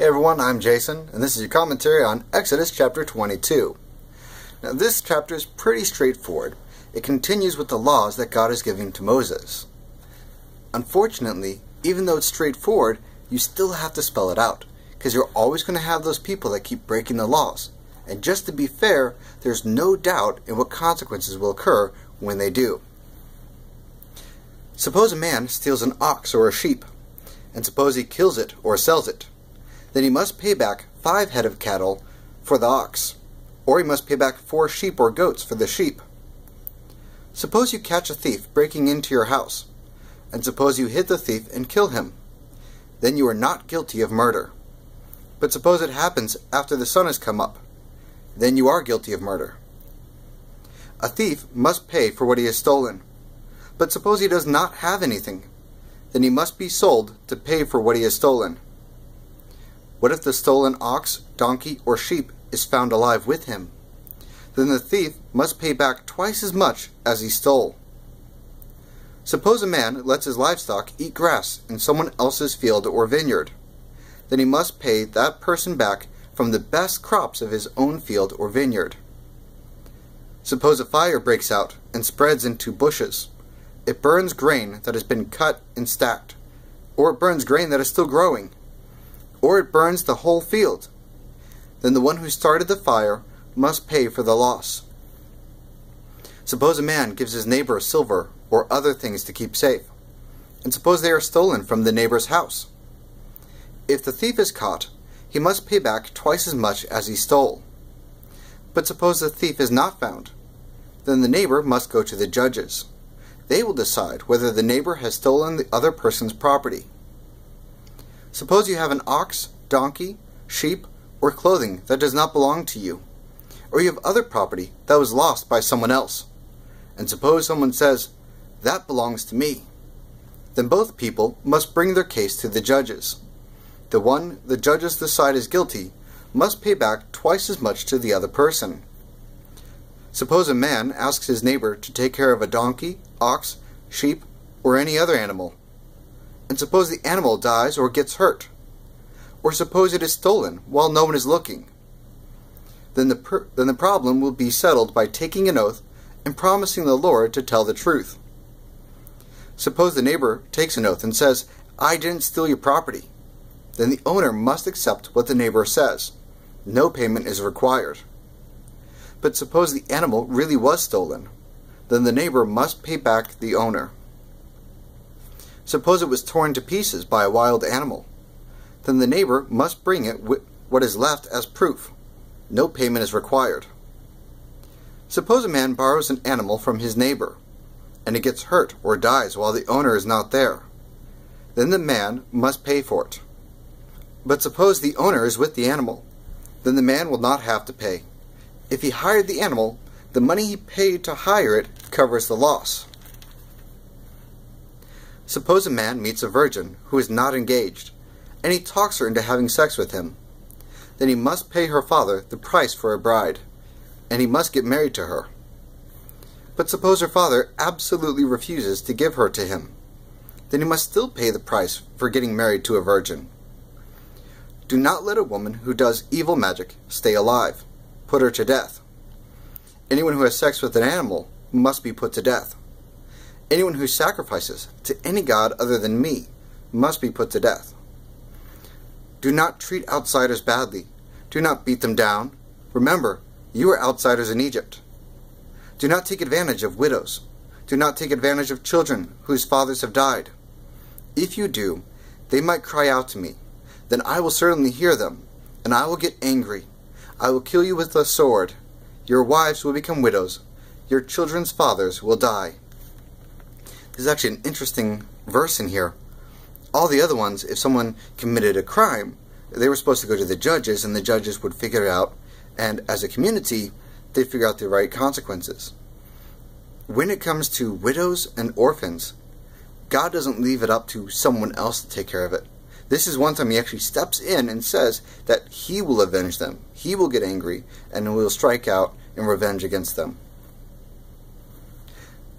Hey everyone, I'm Jason, and this is your commentary on Exodus chapter 22. Now this chapter is pretty straightforward. It continues with the laws that God is giving to Moses. Unfortunately, even though it's straightforward, you still have to spell it out, because you're always going to have those people that keep breaking the laws. And just to be fair, there's no doubt in what consequences will occur when they do. Suppose a man steals an ox or a sheep, and suppose he kills it or sells it. Then he must pay back 5 head of cattle for the ox, or he must pay back 4 sheep or goats for the sheep. Suppose you catch a thief breaking into your house, and suppose you hit the thief and kill him. Then you are not guilty of murder. But suppose it happens after the sun has come up. Then you are guilty of murder. A thief must pay for what he has stolen. But suppose he does not have anything. Then he must be sold to pay for what he has stolen. What if the stolen ox, donkey, or sheep is found alive with him? Then the thief must pay back twice as much as he stole. Suppose a man lets his livestock eat grass in someone else's field or vineyard. Then he must pay that person back from the best crops of his own field or vineyard. Suppose a fire breaks out and spreads into bushes. It burns grain that has been cut and stacked, or it burns grain that is still growing, or it burns the whole field. Then the one who started the fire must pay for the loss. Suppose a man gives his neighbor silver or other things to keep safe, and suppose they are stolen from the neighbor's house. If the thief is caught, he must pay back twice as much as he stole. But suppose the thief is not found, then the neighbor must go to the judges. They will decide whether the neighbor has stolen the other person's property. Suppose you have an ox, donkey, sheep, or clothing that does not belong to you, or you have other property that was lost by someone else, and suppose someone says, "That belongs to me." Then both people must bring their case to the judges. The one the judges decide is guilty must pay back twice as much to the other person. Suppose a man asks his neighbor to take care of a donkey, ox, sheep, or any other animal. And suppose the animal dies or gets hurt. Or suppose it is stolen while no one is looking. Then the problem will be settled by taking an oath and promising the Lord to tell the truth. Suppose the neighbor takes an oath and says, "I didn't steal your property." Then the owner must accept what the neighbor says. No payment is required. But suppose the animal really was stolen. Then the neighbor must pay back the owner. Suppose it was torn to pieces by a wild animal. Then the neighbor must bring it with what is left as proof. No payment is required. Suppose a man borrows an animal from his neighbor, and it gets hurt or dies while the owner is not there. Then the man must pay for it. But suppose the owner is with the animal. Then the man will not have to pay. If he hired the animal, the money he paid to hire it covers the loss. Suppose a man meets a virgin who is not engaged, and he talks her into having sex with him. Then he must pay her father the price for a bride, and he must get married to her. But suppose her father absolutely refuses to give her to him. Then he must still pay the price for getting married to a virgin. Do not let a woman who does evil magic stay alive. Put her to death. Anyone who has sex with an animal must be put to death. Anyone who sacrifices to any god other than me must be put to death. Do not treat outsiders badly. Do not beat them down. Remember, you are outsiders in Egypt. Do not take advantage of widows. Do not take advantage of children whose fathers have died. If you do, they might cry out to me. Then I will certainly hear them, and I will get angry. I will kill you with a sword. Your wives will become widows. Your children's fathers will die. There's actually an interesting verse in here. All the other ones, if someone committed a crime, they were supposed to go to the judges, and the judges would figure it out, and as a community, they'd figure out the right consequences. When it comes to widows and orphans, God doesn't leave it up to someone else to take care of it. This is one time he actually steps in and says that he will avenge them. He will get angry, and will strike out in revenge against them.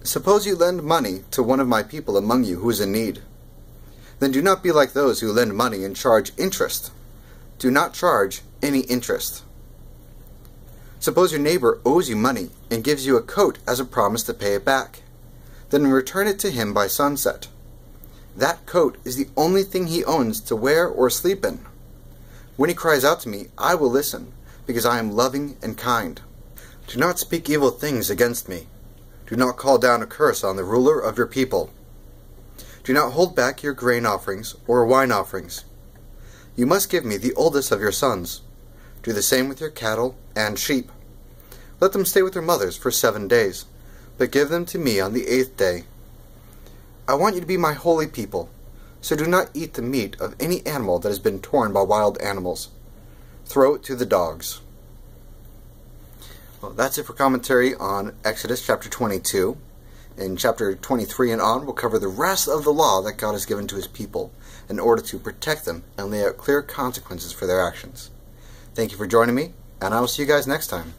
Suppose you lend money to one of my people among you who is in need. Then do not be like those who lend money and charge interest. Do not charge any interest. Suppose your neighbor owes you money and gives you a coat as a promise to pay it back. Then return it to him by sunset. That coat is the only thing he owns to wear or sleep in. When he cries out to me, I will listen, because I am loving and kind. Do not speak evil things against me. Do not call down a curse on the ruler of your people. Do not hold back your grain offerings or wine offerings. You must give me the oldest of your sons. Do the same with your cattle and sheep. Let them stay with their mothers for 7 days, but give them to me on the 8th day. I want you to be my holy people, so do not eat the meat of any animal that has been torn by wild animals. Throw it to the dogs. Well, that's it for commentary on Exodus chapter 22. In chapter 23 and on, we'll cover the rest of the law that God has given to his people in order to protect them and lay out clear consequences for their actions. Thank you for joining me, and I will see you guys next time.